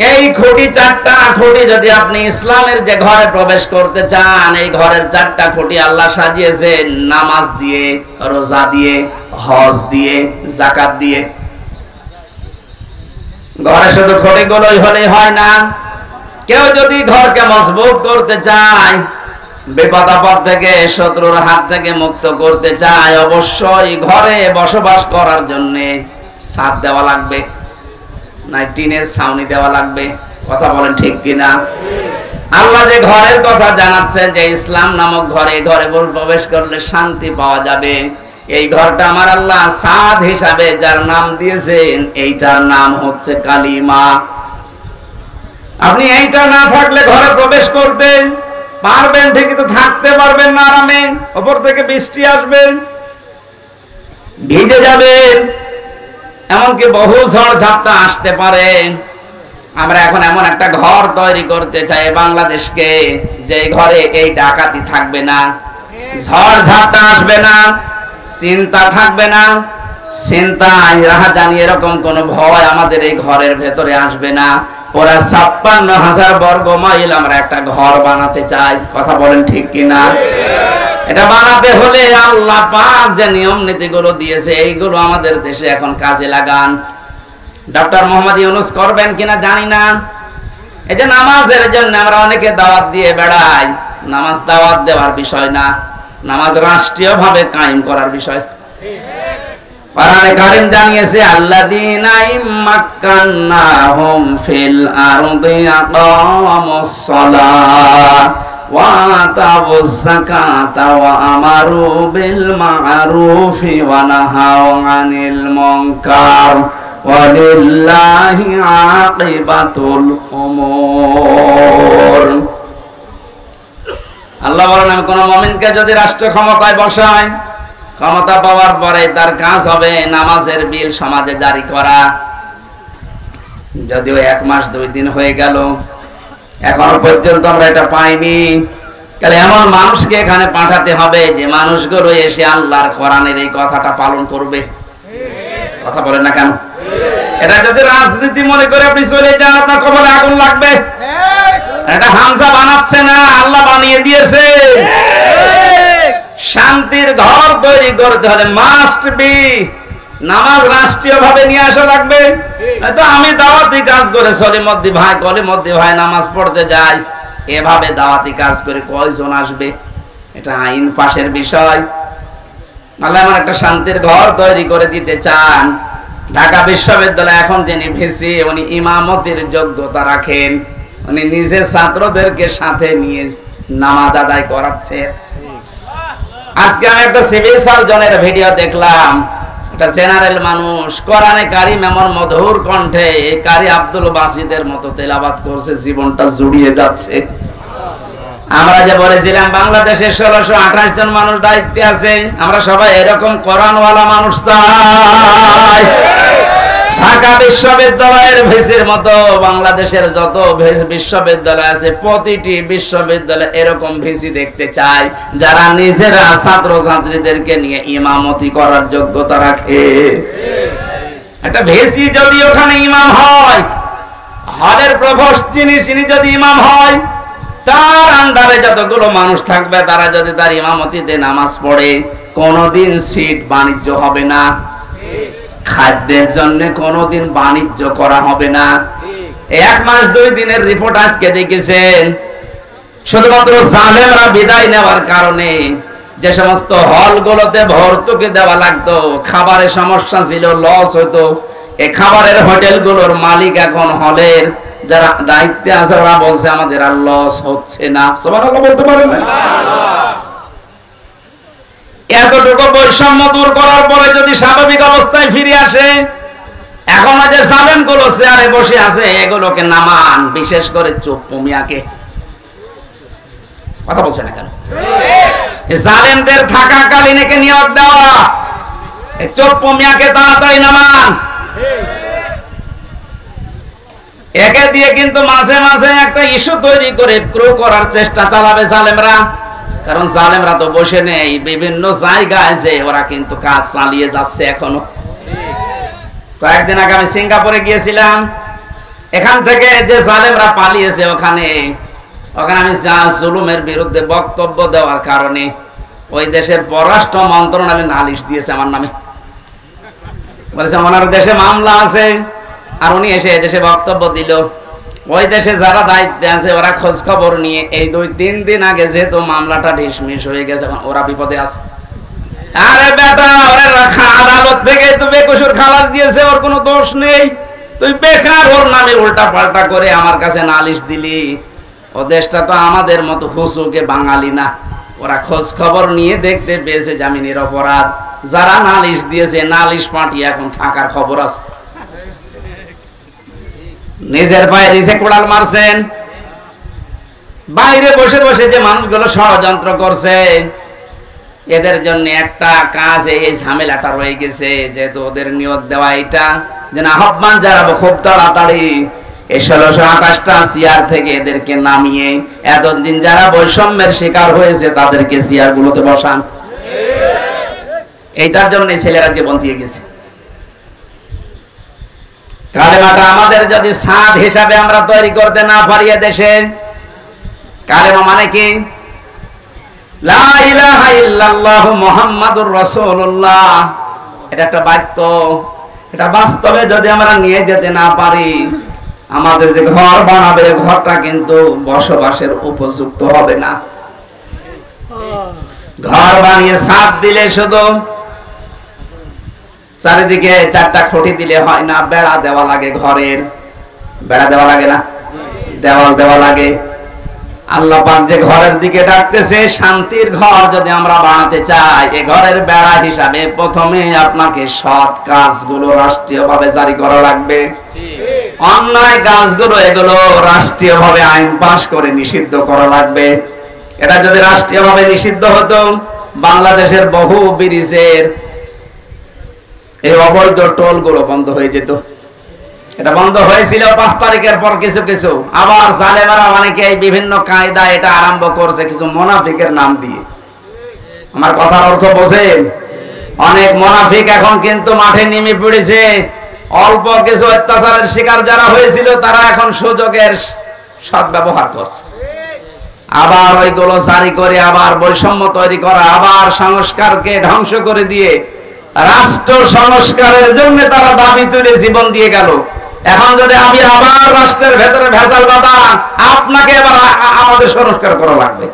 এই খুঁটি 4টা খুঁটি যদি আপনি ইসলামের যে ঘরে প্রবেশ করতে চান, এই ঘরের 4টা খুঁটি আল্লাহ সাজিয়েছেন নামাজ দিয়ে, রোজা দিয়ে, হজ দিয়ে, যাকাত দিয়ে। ঘরে শুধু খুঁটিগুলোই হলেই হয় না, কেউ যদি ঘরকে মজবুত করতে চায়, বিপদ আপদ থেকে শত্রুর হাত থেকে মুক্ত করতে চায়, অবশ্যই ঘরে বসবাস করার জন্য ছাদ দেওয়া লাগবে, না টিনের ছাউনি দেওয়া লাগবে। কথা বলেন ঠিক কিনা? আল্লাহ যে ঘরের কথা জানাচ্ছেন যে ইসলাম নামক ঘরে, ঘরে প্রবেশ করলে শান্তি পাওয়া যাবে। এই ঘরটা আমার আল্লাহ ছাদ হিসাবে যার নাম দিয়েছেন, এইটার নাম হচ্ছে কালিমা। আপনি এইটা না থাকলে ঘরে প্রবেশ করতে পারবেন ঠিকই, তো থাকতে পারবেন না আরামে। উপর থেকে বৃষ্টি আসবে, ভিজে যাবেন, এমনকি বহু ঝড় ঝাপটা আসতে পারে। আমরা এখন এমন একটা ঘর তৈরি করতে চাই বাংলাদেশকে, যে ঘরে এই ডাকাতি থাকবে না, ঝড় ঝাপটা আসবে না, চিন্তা থাকবে না, চিন্তা রাহাজানি এরকম কোন ভয় আমাদের এই ঘরের ভেতরে আসবে না। পুরা 56,000 বর্গ মাইল আমরা একটা ঘর বানাতে চাই। কথা বলেন ঠিক কিনা? এটা বানাতে হলে আল্লাহ পাক যে নিয়ম নীতিগুলো দিয়েছে, এইগুলো আমাদের দেশে এখন কাজে লাগান। ডক্টর মোহাম্মদ ইউনূস করবেন কিনা জানি না। এই যে নামাজের জন্য আমরা অনেকে দাওয়াত দিয়ে বেড়াই, নামাজ দাওয়াত দেওয়ার বিষয় না, নামাজ রাষ্ট্রীয়ভাবে কায়েম করার বিষয়। কোরআনে কারীম জানিয়েছে আল্লাযীনা ইম্মাক্কান্নাহুম ফিল আরদি আকামুস সালাহ ওয়া আতাউয যাকাতা ওয়া আমারু বিল মা'রুফি ওয়া নাহাউ আনিল মুনকার ওয়ালিল্লাহি আকিবাতুল উমুর। আল্লাহ বলেন আমি কোন মুমিনকে যদি রাষ্ট্র ক্ষমতায় বসাই, ক্ষমতা পাওয়ার পরে তার কাজ হবে নামাজের বিল সমাজে জারি করা। যদিও 1 মাস 2 দিন হয়ে গেল, এখনো পর্যন্ত আমরা এটা পাইনি। তাহলে এমন মানুষকে এখানে পাঠাতে হবে যে মানুষগুলো এসে আল্লাহর কোরআনের এই কথাটা পালন করবে। কথা বলেন না কেন? এটা যদি রাজনীতি মনে করে আপনি চলে যান, আপনার কবরে আগুন লাগবে। এটা হামজা বানাচ্ছে না, আল্লাহ বানিয়ে দিয়েছে। শান্তির ঘর তৈরি করতে হলে মাস্ট বি নামাজ রাষ্ট্রীয় ভাবে নিয়ে আসা লাগবে। তো আমি দাওয়াতি কাজ করে চলি, মদ্দি ভাই কলে মদ্দি ভাই নামাজ পড়তে যাই, এভাবে দাওয়াতি কাজ করে কয়জন আসবে? এটা আইন পাশের বিষয়। আল্লাহ আমার একটা শান্তির ঘর তৈরি করে দিতে চান। ঢাকা বিশ্ববিদ্যালয় এখন যিনি ভিসি, উনি ইমামতির যোগ্যতা রাখেন, উনি নিজে ছাত্রদেরকে সাথে নিয়ে নামাজ আদায় করাচ্ছে। আজকে আমি একটা সিভিল সার্জনের ভিডিও দেখলাম, এটা জেনারেল মানুষ কোরআনে কারীম এমন মধুর কণ্ঠে কারি আব্দুল বাসিদের মতো তেলাওয়াত করছে, জীবনটা জুড়িয়ে যাচ্ছে। আমরা যে বলেছিলাম বাংলাদেশে 1628 জন মানুষ দায়িত্বে আছে, আমরা সবাই এরকম কোরআনওয়ালা মানুষ চাই। ঢাকা বিশ্ববিদ্যালয়ের ভিসির মতো বাংলাদেশের যত বিশ্ববিদ্যালয় আছে, প্রতিটি বিশ্ববিদ্যালয়ে এরকম ভিসি দেখতে চাই যারা নিজেরা ছাত্র ছাত্রীদেরকে নিয়ে ইমামতি করার যোগ্যতা রাখে। একটা ভিসি যদি ওখানে ইমাম হয়, হলের প্রভোস্ট যিনি যদি ইমাম হয়, তার আন্ডারে যতগুলো মানুষ থাকবে তারা যদি তার ইমামতিতে নামাজ পড়ে, কোনদিন সিট বাণিজ্য হবে না। খাদ্যের জন্য কোনদিন বাণিজ্য করা হবে না। 1 মাস 2 দিনের রিপোর্ট আজকে দেখেছেন, শুধুমাত্র জালেমরা বিদায় নেওয়ার কারণে যে সমস্ত হলগুলোতে ভর্তুকি দেওয়া লাগতো, খাবারের সমস্যা ছিল, লস হতো, এই খাবারের হোটেলগুলোর মালিক এখন হলের যারা দায়িত্বে আছে ওরা বলছে আমাদের আর লস হচ্ছে না। সুবহানাল্লাহ বলতে পারেন না? এতটুকু বৈষম্য দূর করার পরে যদি স্বাভাবিক অবস্থায় ফিরে আসে, এখন যে জালেমগুলো চেয়ারে বসে আছে এগুলোকে নামান, বিশেষ করে চোপ্পু মিয়াকে। কথা বলছে না কেন? জালেমদের থাকাকালীন একে নিয়োগ দেওয়া, এই চোপ্পু মিয়াকে তাড়াতাড়ি নামান। একে দিয়ে কিন্তু মাঝে মাঝে একটা ইস্যু তৈরি করে ক্রু করার চেষ্টা চালাবে জালেমরা। কারণ জালেমরা তো বসে নেই, বিভিন্ন জায়গায় যে ওরা কিন্তু কাজ চালিয়ে যাচ্ছে এখনো। কয়েকদিন আগে আমি সিঙ্গাপুরে গিয়েছিলাম, এখান থেকে যে জালেমরা পালিয়েছে ওখানে আমি জুলুমের বিরুদ্ধে বক্তব্য দেওয়ার কারণে ওই দেশের পররাষ্ট্র মন্ত্রণালয় নালিশ দিয়েছে আমার নামে। বলেছে ওনার দেশে মামলা আছে, আর উনি এসে এদেশে বক্তব্য দিল। ওই দেশে যারা দায়িত্বে আছে ওরা খোঁজ খবর নিয়ে এই 2-3 দিন আগে যেহেতু মামলাটা ডিসমিস হয়ে গেছে, ওরা বিপদে আছে। আরে বেটা, ওরে রাখা আদালত থেকে তো বেকসুর খালাস দিয়েছে, ওর কোনো দোষ নেই, তুই বেকার ওর নামে উল্টা পাল্টা করে আমার কাছে নালিশ দিলি। ও দেশটা তো আমাদের মতো হুসুকে বাঙালি না, ওরা খোঁজ খবর নিয়ে দেখতে পেয়েছে জামিনের অপরাধ। যারা নালিশ দিয়েছে নালিশ পাঠিয়ে এখন থাকার খবর আছে। নিজের পায়ে নিচে কোড়াল মারছেন, বাইরে বসে বসে যে মানুষগুলো ষড়যন্ত্র করছে এদের জন্য একটা কাজ এই ঝামেলাটা রয়ে গেছে, যেহেতু ওদের নিয়োগ দেওয়া এটা যেন আহ্বান জানাবো খুব তাড়াতাড়ি এই 1628টা চেয়ার থেকে এদেরকে নামিয়ে এতদিন যারা বৈষম্যের শিকার হয়েছে তাদেরকে চেয়ার গুলোতে বসান। এইটার জন্য ছেলেরা জীবন দিয়ে গেছে। কালেমাটা আমাদের যদি সাদ হিসাবে আমরা তৈরি করতে না পারি দেশে, কালেমা মানে কি? লা ইলাহা ইল্লাল্লাহু মুহাম্মাদুর রাসূলুল্লাহ। এটা একটা বাক্য, এটা বাস্তবে যদি আমরা নিয়ে যেতে না পারি, আমাদের যে ঘর বানাবে ঘরটা কিন্তু বসবাসের উপযুক্ত হবে না। ঘর বানিয়ে ছাদ দিলে শুধু চারিদিকে 4টা খুঁটি দিলে হয় না, বেড়া দেওয়া লাগে, ঘরের বেড়া দেওয়া লাগে না, দেওয়াল দেওয়া লাগে। আল্লাহ পাক যে ঘরের দিকে ডাকতেছে, শান্তির ঘর যদি আমরা বানাতে চাই, এই ঘরের বেড়া হিসাবে প্রথমে আপনাকে সৎ কাজগুলো রাষ্ট্রীয়ভাবে জারি করা লাগবে। অন্যায় কাজগুলো এগুলো রাষ্ট্রীয়ভাবে আইন পাস করে নিষিদ্ধ করা লাগবে। এটা যদি রাষ্ট্রীয়ভাবে নিষিদ্ধ হতো, বাংলাদেশের বহু ব্রিজের এই অবৈধ টোল গুলো বন্ধ হয়ে যেত। এটা বন্ধ হয়েছিল 5 তারিখের পর কিছু কিছু, আবার জালেমারা অনেকে বিভিন্ন কায়দা এটা আরম্ভ করছে কিছু মুনাফিকের নাম দিয়ে। আমার কথার অর্থ বোঝেন? অনেক মুনাফিক এখন কিন্তু মাঠে নেমে পড়েছে। অল্প কিছু অত্যাচারের শিকার যারা হয়েছিল তারা এখন সুযোগের সদ্ব্যবহার করছে, আবার ওইগুলো জারি করে আবার বৈষম্য তৈরি করা, আবার সংস্কারকে ধ্বংস করে দিয়ে রাষ্ট্র সংস্কারের জন্য তারা দাবি তুলে জীবন দিয়ে গেল। এখন যদি আমি আবার রাষ্ট্রের ভেতরে ভেজাল বাঁধান, আপনাকে এবার আমাদের সংস্কার করা লাগবে।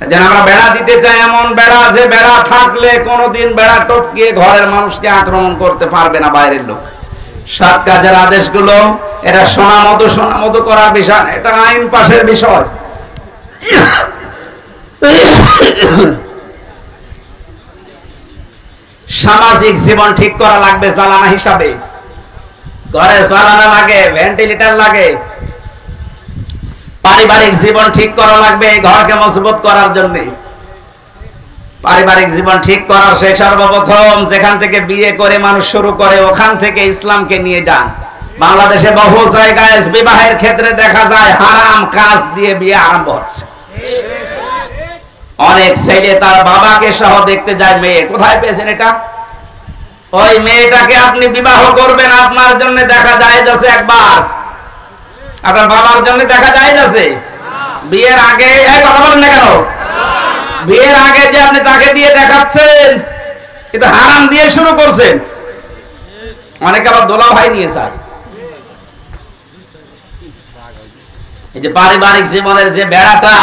যেন আমরা বেড়া দিতে চাই, এমন বেড়া যে বেড়া থাকলে কোনোদিন বেড়া টপকিয়ে ঘরের মানুষকে আক্রমণ করতে পারবে না বাইরের লোক। সৎ কাজের আদেশগুলো এটা সোনা মতো করার বিষয়, এটা আইন পাশের বিষয়। সামাজিক জীবন ঠিক করা লাগবে জ্বালানা হিসাবে। ঘরে জ্বালানা লাগে, ভেন্টিলেটর লাগে। পারিবারিক জীবন ঠিক করা লাগবে ঘরকে মজবুত করার জন্য। পারিবারিক জীবন ঠিক করার সেই সর্বপ্রথম যেখান থেকে বিয়ে করে মানুষ শুরু করে, ওখান থেকে ইসলামকে নিয়ে যান। বাংলাদেশে বহু জায়গায় বিবাহের ক্ষেত্রে দেখা যায় হারাম কাজ দিয়ে বিয়ে আরম্ভ হচ্ছে। অনেক ছেলে তার বাবাকে সহ দেখতে যায় মেয়ে। কোথায় পেয়েছেন এটা? ওই মেয়েটাকে আপনি বিবাহ করবেন, আপনার জন্য দেখা যায় যাচ্ছে একবার, আপনার বাবার জন্য দেখা যায় যাচ্ছে বিয়ের আগে। কথা বলেন না কেন? বিয়ের আগে যে আপনি তাকে দিয়ে দেখাচ্ছেন, কিন্তু হারাম দিয়ে শুরু করছেন। অনেকে আবার দোলা ভাই নিয়ে যায়। এই যে পারিবারিক জীবনের যে বেড়াটা,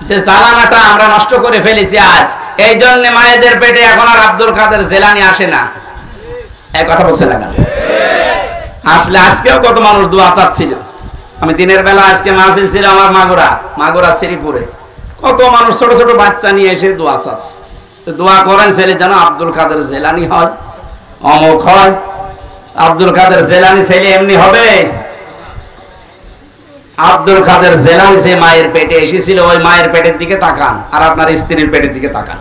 যে জ্বালানাটা আমরা নষ্ট করে ফেলেছি আজ। এই জন্য মায়েদের পেটে এখন আর আব্দুল কাদের জেলানি আসে না। এক কথা বলছে না কেন? আসলে আজকেও কত মানুষ দোয়া চাচ্ছিল। আমি দিনের বেলা আজকে মাহফিল ছিল আমার মাগুরা শ্রীপুরে, কত মানুষ ছোট ছোট বাচ্চা নিয়ে এসে দোয়া চাচ্ছে। তো দোয়া করেন ছেলে যেন আব্দুল কাদের জেলানি হয়, অমুক হয়। আব্দুল কাদের জেলানি ছেলে এমনি হবে? আব্দুল কাদের জেলানি যে মায়ের পেটে এসেছিল, ওই মায়ের পেটের দিকে তাকান আর আপনার স্ত্রীর পেটের দিকে তাকান।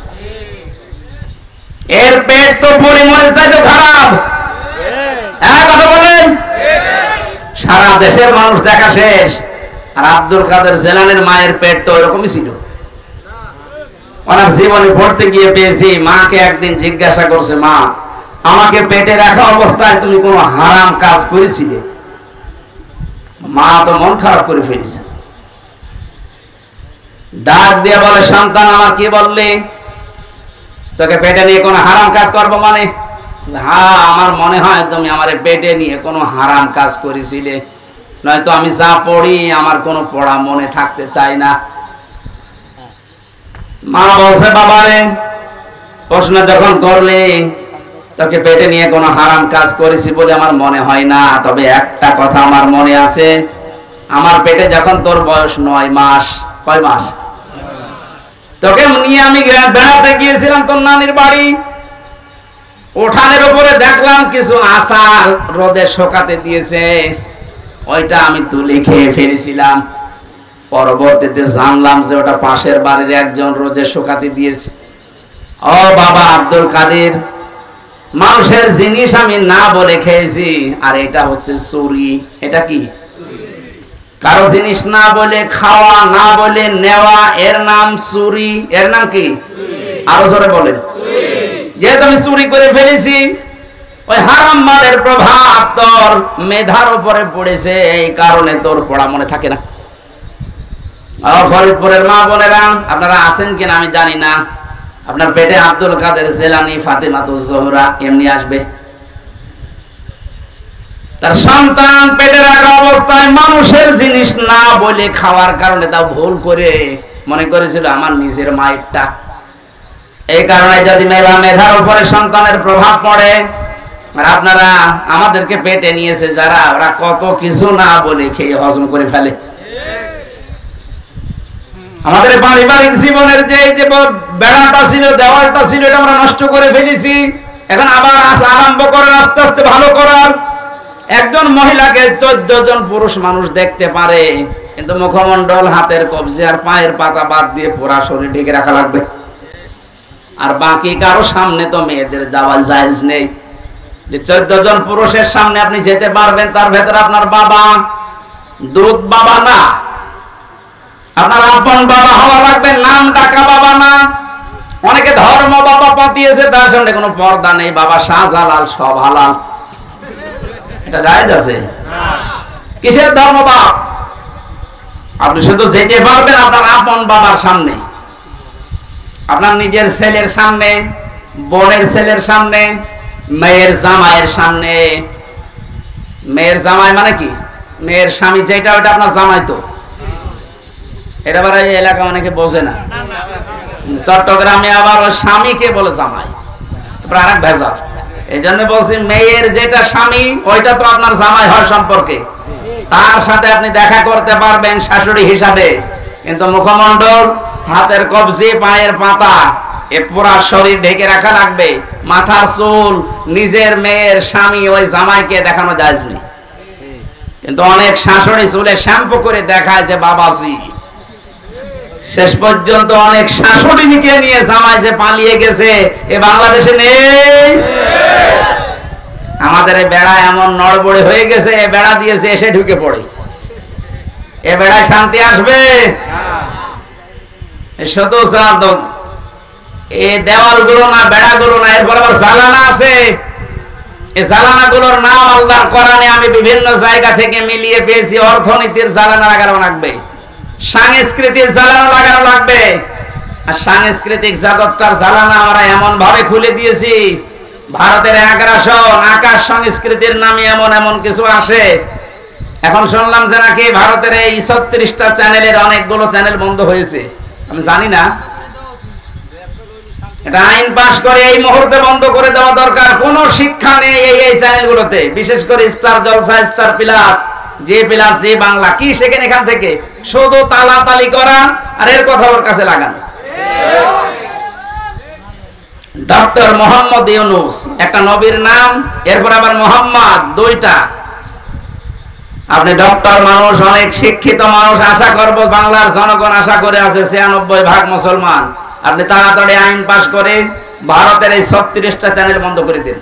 এর পেট তো পরিমণের চাইতে খারাপ। হ্যাঁ, কথা বলেন। সারা দেশের মানুষ দেখা শেষ, আর আব্দুল কাদের জেলানির মায়ের পেট তো ওইরকমই ছিল। ওনার জীবনে পড়তে গিয়ে পেয়েছি, মাকে একদিন জিজ্ঞাসা করছে, মা আমাকে পেটে রাখা অবস্থায় তুমি কোন হারাম কাজ করেছিলে? মা তো মন খারাপ করে ফেলেছে, ডাক দিয়ে বলে, সন্তান আমার কি বললি? তোকে পেটে নিয়ে কোনো হারাম কাজ করবো মানে? হ্যাঁ, আমার মনে হয় তুমি আমার পেটে নিয়ে কোনো হারাম কাজ করেছিলে, নয়তো আমি যা পড়ি আমার কোনো পড়া মনে থাকতে চাই না। মা বলছে, বাবারে প্রশ্ন যখন করলে তোকে পেটে নিয়ে কোনো হারাম কাজ করেছি বলে আমার মনে হয় না, তবে একটা কথা আমার মনে আছে, আমার পেটে যখন তোর বয়স 9 মাস, কয় মাস, তোকে নিয়ে আমি বেড়াতে গিয়েছিলাম তোর নানির বাড়ি। উঠানের উপরে দেখলাম কিছু আচার রোদে শুকাতে দিয়েছে, ওইটা আমি তুলে খেয়ে ফেলেছিলাম। পরবর্তীতে জানলাম যে ওটা পাশের বাড়ির একজন রোদে শুকাতে দিয়েছে। ও বাবা আব্দুল কাদের, মানুষের জিনিস আমি না বলে খেয়েছি, আর এটা হচ্ছে চুরি। এটা কি? কারো জিনিস না বলে খাওয়া, না বলে নেওয়া, এর নাম চুরি। এর নাম কি? আরো জোরে বলেন। যেহেতু আমি চুরি করে ফেলেছি, ওই হারাম মালের প্রভাব তোর মেধার উপরে পড়েছে, এই কারণে তোর পড়া মনে থাকে না। ফরিদপুরের মা বোনেরা, আপনারা আছেন কিনা আমি জানি না, আপনার পেটে আব্দুল কাদের জেলানি, ফাতেমাতুজ জোহরা এমনি আসবে। তার সন্তান পেটে রাখা অবস্থায় মানুষের জিনিস না বলে খাওয়ার কারণে তা ভুল করে মনে করেছিল আমার নিজের মায়েরটা। এই কারণে যদি মেধার উপরে সন্তানের প্রভাব পড়ে, আর আপনারা আমাদেরকে পেটে নিয়েছে যারা, ওরা কত কিছু না বলে খেয়ে হজম করে ফেলে। আমাদের পারিবারিক জীবনের যে বেড়াটা ছিল, দেওয়ালটা ছিল, এটা আমরা নষ্ট করে ফেলেছি। এখন আবার আরম্ভ করার, আস্তে আস্তে ভালো করার। একজন মহিলাকে 14 জন পুরুষ মানুষ দেখতে পারে, কিন্তু মুখমণ্ডল, হাতের কবজি আর পায়ের পাতা বাদ দিয়ে পুরা শরীর ঢেকে রাখা লাগবে। আর বাকি কারো সামনে তো মেয়েদের যাওয়া জায়েজ নেই। যে 14 জন পুরুষের সামনে আপনি যেতে পারবেন, তার ভেতরে আপনার বাবা, দুধ বাবা না, আপনার আপন বাবা হওয়া লাগবে, নাম ডাকা বাবা না। অনেকে ধর্ম বাবা পাতিয়েছে, তার সামনে কোনো পর্দা নেই, বাবা শাহজালাল, সব হালাল। এটা জায়েজ আছে? কিসের ধর্ম বাপ? আপনি শুধু যেতে পারবেন আপনার আপন বাবার সামনে, আপনার নিজের ছেলের সামনে, বোনের ছেলের সামনে, মেয়ের জামাইয়ের সামনে। মেয়ের জামাই মানে কি? মেয়ের স্বামী যেটা, ওটা আপনার জামাই তো। এটা আবার এই এলাকা অনেকে বোঝে না। চট্টগ্রামে আবার ওই স্বামীকে বলে জামাই, আর এক ভেজাল। এই জন্য বলছি, মেয়ের যেটা স্বামী ওইটা তো আপনার জামাই হয় সম্পর্কে, তার সাথে আপনি দেখা করতে পারবেন শাশুড়ি হিসাবে, কিন্তু মুখমণ্ডল, হাতের কবজি, পায়ের পাতা, এ পুরা শরীর ঢেকে রাখা লাগবে। মাথার চুল নিজের মেয়ের স্বামী ওই জামাইকে দেখানো জায়েজ নেই। কিন্তু অনেক শাশুড়ি চুলে শ্যাম্পু করে দেখায় যে বাবাজি। শেষ পর্যন্ত অনেক শাশুড়িকে নিয়ে জামাই যে পালিয়ে গেছে, এ বাংলাদেশে নেই। আমাদের এই বেড়া এমন নড়বড়ে হয়ে গেছে, এ বেড়া দিয়েছে এসে ঢুকে পড়ে। এ বেড়ায় শান্তি আসবে? শত এই দেওয়ালগুলো না, বেড়াগুলো না, এরপর আবার জালানা আছে। এই জালানাগুলোর নাম আল্লাহর কোরআনে আমি বিভিন্ন জায়গা থেকে মিলিয়ে পেয়েছি। অর্থনীতির জালানা লাগানো লাগবে, সাংস্কৃতিক জালানা লাগানো লাগবে। আর সাংস্কৃতিক জগৎটার জালানা আমরা এমন ভাবে খুলে দিয়েছি, ভারতের আগ্রাসন, আকাশ সংস্কৃতির নামে এমন এমন কিছু আসে। এখন শুনলাম যে নাকি ভারতের এই 36টা চ্যানেলের অনেকগুলো চ্যানেল বন্ধ হয়েছে। আমি জানি না, এটা আইন পাশ করে এই মুহূর্তে বন্ধ করে দেওয়া দরকার। কোন শিক্ষা নেই এই চ্যানেলগুলোতে, বিশেষ করে স্টার জলসা, স্টার প্লাস, যে প্লাস, যে বাংলা, কি শেখেন এখান থেকে? শুধু তালাতালি করা আর এর কথা ওর কাছে লাগানো। ডক্টর মোহাম্মদ ইউনূস একটা নবীর নাম, এরপর আবার মোহাম্মদ, দুইটা। আপনি ডক্টর মানুষ, অনেক শিক্ষিত মানুষ, আশা করব বাংলার জনগণ আশা করে আছে 96% মুসলমান। আপনি তাড়াতাড়ি আইন পাশ করে ভারতের এই 36টা চ্যানেল বন্ধ করে দিন।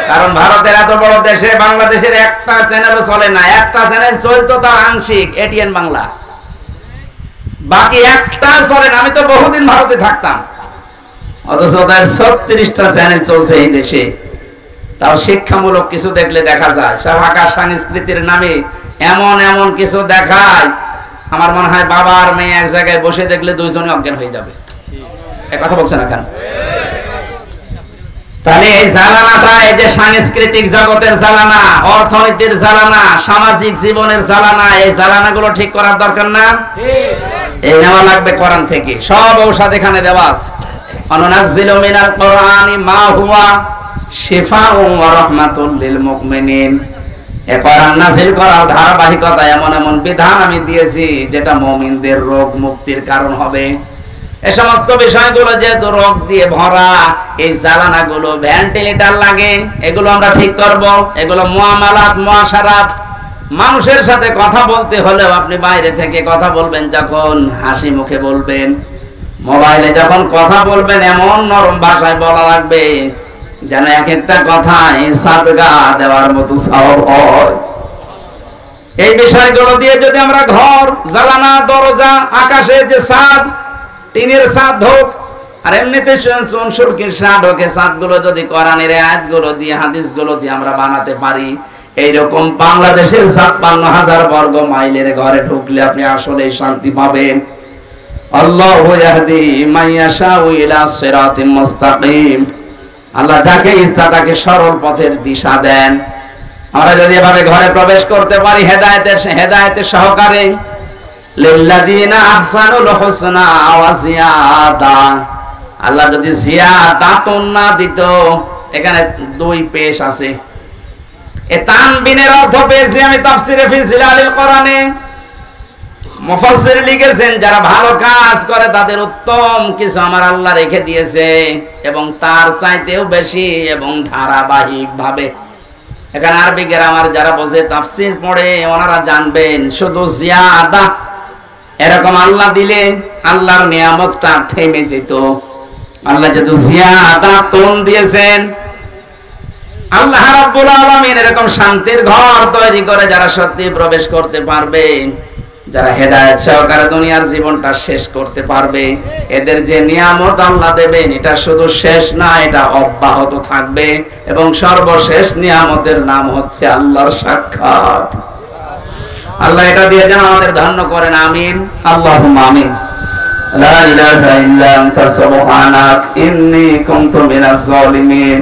কারণ ভারতের এত বড় দেশে বাংলাদেশের একটা চ্যানেলও চলে না। একটা চ্যানেল চলতো তা আংশিক, এটিএন বাংলা, বাকি একটা চলে না। আমি তো বহুদিন ভারতে থাকতাম, অথচ তার 36টা চ্যানেল চলছে এই দেশে। তাও শিক্ষামূলক কিছু দেখলে দেখা যায়, সব আকাশ সংস্কৃতির নামে এমন এমন কিছু দেখায়। আমার মনে হয় বাবা আর মেয়ে এক জায়গায় বসে দেখলে দুইজনে অজ্ঞান হয়ে যাবে। এই কথা বলছে না কেন? তাহলে এই জ্বালানাটা, এই যে সাংস্কৃতিক জগতের জ্বালানা, অর্থনীতির জ্বালানা, সামাজিক জীবনের জ্বালানা, এই জ্বালানাগুলো ঠিক করার দরকার না? এই নেওয়া লাগবে কোরআন থেকে। সব ঔষধ এখানে দেওয়া আছে। অনুনাজ্জিলু মিনাল কোরআনি মা হুয়া শিফাউন ওয়া রাহমাতুল লিল মুমিনিন। এই কোরআন নাযিল করার ধারাবাহিকতা, এমন এমন বিধান আমি দিয়েছি যেটা মুমিনদের রোগ মুক্তির কারণ হবে। এই সমস্ত বিষয়গুলো যেহেতু রোগ দিয়ে ভরা, এই জ্বালানাগুলো ভেন্টিলেটর লাগে, এগুলো আমরা ঠিক করব। এগুলো মুআমালাত, মুআশারাত, মানুষের সাথে কথা বলতে হলেও আপনি বাইরে থেকে কথা বলবেন, যখন হাসি মুখে বলবেন। মোবাইলে যখন কথা বলবেন এমন নরম ভাষায় বলা লাগবে যেন এক একটা কথায় সাদগা দেওয়ার মতো সওয়াব হয়। এই বিষয়গুলো দিয়ে যদি আমরা ঘর, জানালা, দরজা, আকাশে যে ছাদ, টিনের ছাদ হোক, আর এমনিতে চুনসুরকির ছাদ হোক, এই ছাদগুলো যদি কোরআনের আয়াতগুলো দিয়ে, হাদিসগুলো দিয়ে আমরা বানাতে পারি, এইরকম বাংলাদেশের ৫৬,০০০ বর্গ মাইলের ঘরে ঢুকলে আপনি আসলে শান্তি পাবেন। আল্লাহু ইয়াহদি মাইয়াশাউ ইলা সিরাতিম মুস্তাকিম। আল্লাহ যাকে ইচ্ছা তাকে সরল পথের দিশা দেন। আমরা যদি এভাবে ঘরে প্রবেশ করতে পারি হেদায়েতের সহকারে, লিল্লাযিনা আহসানুল হুসনা ওয়া জিয়াদা। আল্লাহ যদি জিয়াদাতুন না দিত, এখানে দুই পেশ আছে। এ তানবিনের অর্থ পেয়েছি আমি তাফসিরে ফি জিলালিল কোরআনে। মুফাসসির লিখেছেন যারা ভালো কাজ করে তাদের উত্তম কিছু আমার আল্লাহ রেখে দিয়েছে, এবং তার চাইতেও বেশি এবং ধারাবাহিক ভাবে। এখানে আরবি গ্রামার যারা বোঝে, তাফসীর পড়ে, ওনারা জানবেন শুধু জিয়াদা এরকম আল্লাহ দিলে আল্লাহর নিয়ামতটা থেমে যেত। আল্লাহ যেহেতু জিয়াদাতুন দিয়েছেন, আল্লাহ রাব্বুল আলামিন এরকম শান্তির ঘর তৈরি করে যারা সত্যি প্রবেশ করতে পারবে, যারা হেদায়েত সহকারে দুনিয়ার জীবনটা শেষ করতে পারবে, এদের যে নিয়ামত আল্লাহ দেবেন এটা শুধু শেষ না, এটা অব্যাহত থাকবে। এবং সর্বশেষ নিয়ামতের নাম হচ্ছে আল্লাহর সাক্ষাৎ। আল্লাহ এটা দিয়ে যেন আমাদের ধন্য করেন, আমিন, আল্লাহুম্মা আমিন। লা ইলাহা ইল্লা আনতা সুবহানাক ইন্নী কুনতু মিনাজ জালিমিন।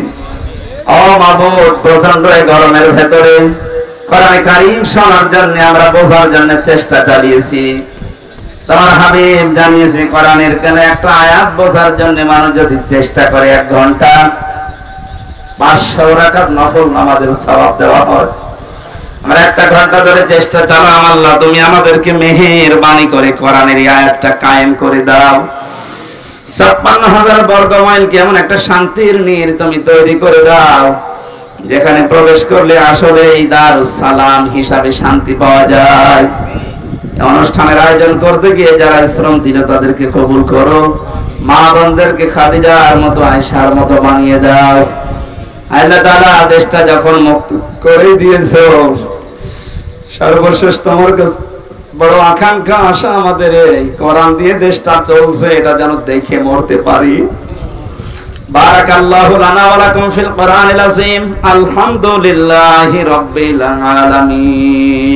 ও মাবুদ, প্রচন্ড এই গরমের ভেতরে কোরআনে কারীম শোনার জন্য আমরা বোঝার জন্য চেষ্টা চালিয়েছি। তোমার হাবিব জানিয়েছে কোরআনের কোন একটা আয়াত বোঝার জন্য মানুষ যদি চেষ্টা করে 1 ঘন্টা 500 রাকাত নফল নামাজের সওয়াব দেওয়া হয়। আমরা 1 ঘন্টা ধরে চেষ্টা চালাম, আল্লাহ তুমি আমাদেরকে মেহেরবানি করে কোরআনের এই আয়াতটা কায়েম করে দাও। 56,000 বর্গ মাইল কেমন একটা শান্তির নীড় তুমি তৈরি করে দাও, যেখানে প্রবেশ করলে আসলে এই দারুস সালাম হিসাবে শান্তি পাওয়া যায়। অনুষ্ঠানের আয়োজন করতে গিয়ে যারা শ্রম দিল তাদেরকে কবুল করো, মা বোনদেরকে খাদিজার মতো আয়েশার মতো বানিয়ে দাও। আল্লাহ তাআলা দেশটা যখন মুক্ত করে দিয়েছো, সর্বশেষ তোমার কাছে বড় আকাঙ্ক্ষা আশা আমাদের এই কোরআন দিয়ে দেশটা চলছে এটা যেন দেখে মরতে পারি। বারাকাল্লাহু লানা ওয়া লাকুম ফিল কোরআনিল আযীম। আলহামদুলিল্লাহি রাব্বিল আলামিন।